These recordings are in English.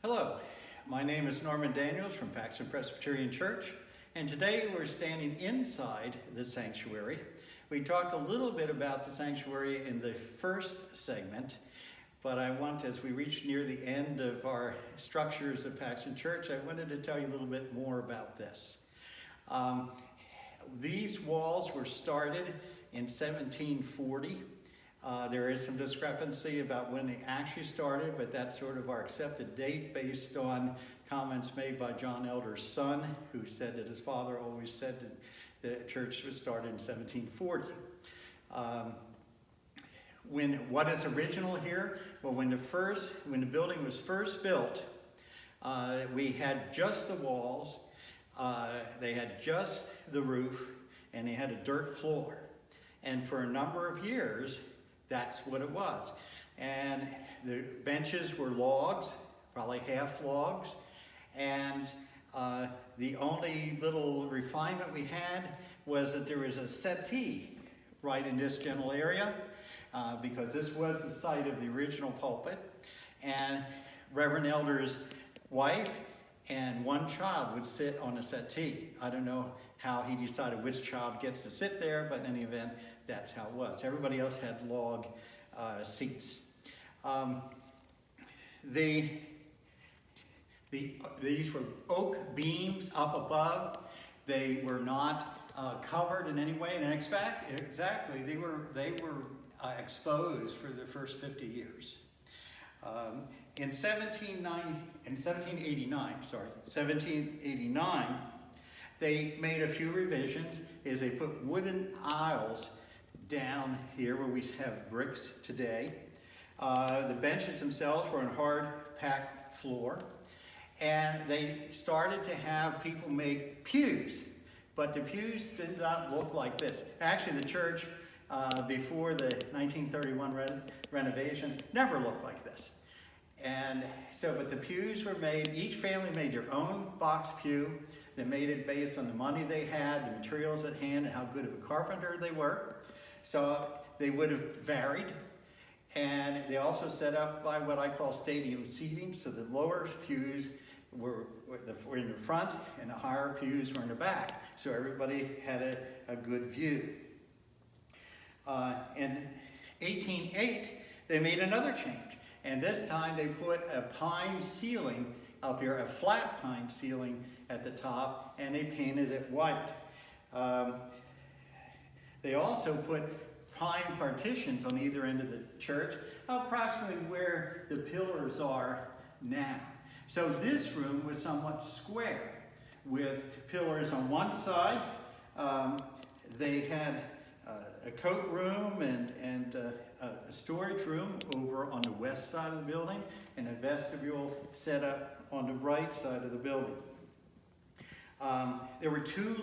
Hello, my name is Norman Daniels from Paxton Presbyterian Church, and today we're standing inside the sanctuary. We talked a little bit about the sanctuary in the first segment, but I want, as we reach near the end of our structures of Paxton Church, I wanted to tell you a little bit more about this. These walls were started in 1740. There is some discrepancy about when they actually started, but that's sort of our accepted date based on comments made by John Elder's son, who said that his father always said that the church was started in 1740. What is original here? Well, when the building was first built, we had just the walls, they had just the roof, and they had a dirt floor. And for a number of years, that's what it was. And the benches were logs, probably half logs. And the only little refinement we had was that there was a settee right in this general area, because this was the site of the original pulpit. And Reverend Elder's wife and one child would sit on a settee. I don't know how he decided which child gets to sit there, but in any event, that's how it was. Everybody else had log seats. These were oak beams up above. They were not covered in any way, and exactly, they were exposed for the first 50 years. In 1789, they made a few revisions. They put wooden aisles down here where we have bricks today. The benches themselves were on hard packed floor, and they started to have people make pews, but the pews did not look like this. Actually, the church before the 1931 renovations never looked like this. And so, but the pews were made, each family made their own box pew. They made it based on the money they had, the materials at hand, and how good of a carpenter they were. So they would have varied. And they also set up by what I call stadium seating. So the lower pews were in the front, and the higher pews were in the back. So everybody had a good view. In 1808, they made another change. And this time they put a pine ceiling up here, a flat pine ceiling at the top, and they painted it white. They also put pine partitions on either end of the church, approximately where the pillars are now. So this room was somewhat square, with pillars on one side. They had a coat room and a storage room over on the west side of the building, and a vestibule set up on the right side of the building. There were two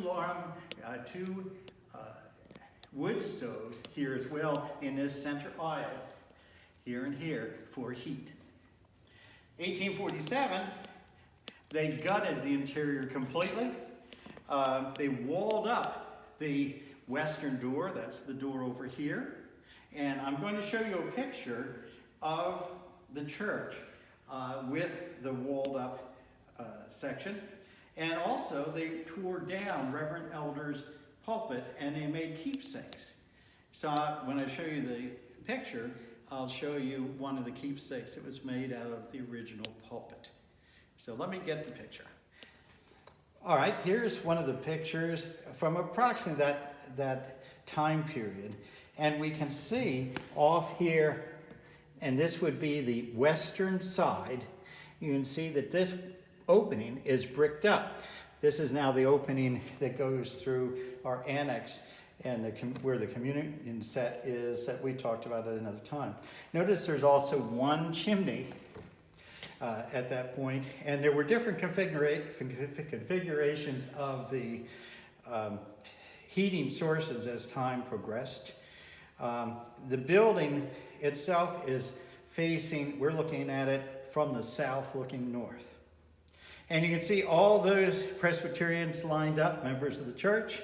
wood stoves here as well in this center aisle, here and here, for heat. 1847, they gutted the interior completely. They walled up the western door, that's the door over here. And I'm going to show you a picture of the church with the walled up section. And also they tore down Reverend Elder's pulpit and they made keepsakes. So when I show you the picture, I'll show you one of the keepsakes that was made out of the original pulpit. So let me get the picture. All right, here's one of the pictures from approximately that time period. And we can see off here, and this would be the western side, you can see that this opening is bricked up. This is now the opening that goes through our annex and where the communion set is that we talked about at another time. Notice there's also one chimney at that point, and there were different configurations of the heating sources as time progressed. The building itself is facing, we're looking at it from the south looking north. And you can see all those Presbyterians lined up, members of the church.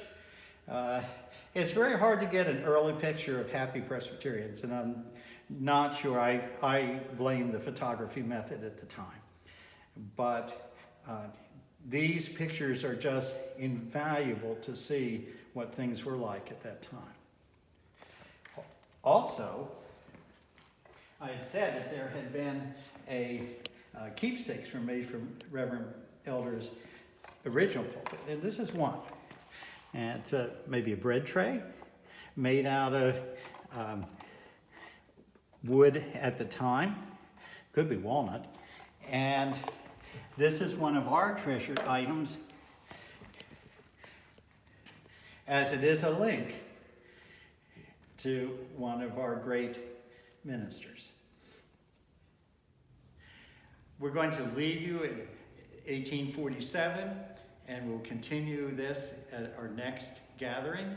It's very hard to get an early picture of happy Presbyterians, and I'm not sure I blame the photography method at the time. but these pictures are just invaluable to see what things were like at that time. Also, I had said that there had been keepsakes were made from Reverend Elder's original pulpit, and this is one. And it's maybe a bread tray made out of wood at the time, could be walnut. And this is one of our treasured items, as it is a link to one of our great ministers. We're going to leave you in 1847, and we'll continue this at our next gathering.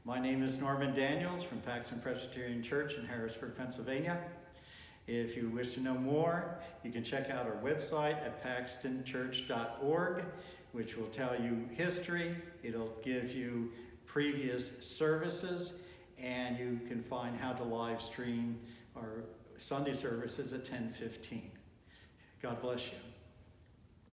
My name is Norman Daniels from Paxton Presbyterian Church in Harrisburg, Pennsylvania. If you wish to know more, you can check out our website at paxtonchurch.org, which will tell you history. It'll give you previous services, and you can find how to live stream our Sunday services at 10:15. God bless you.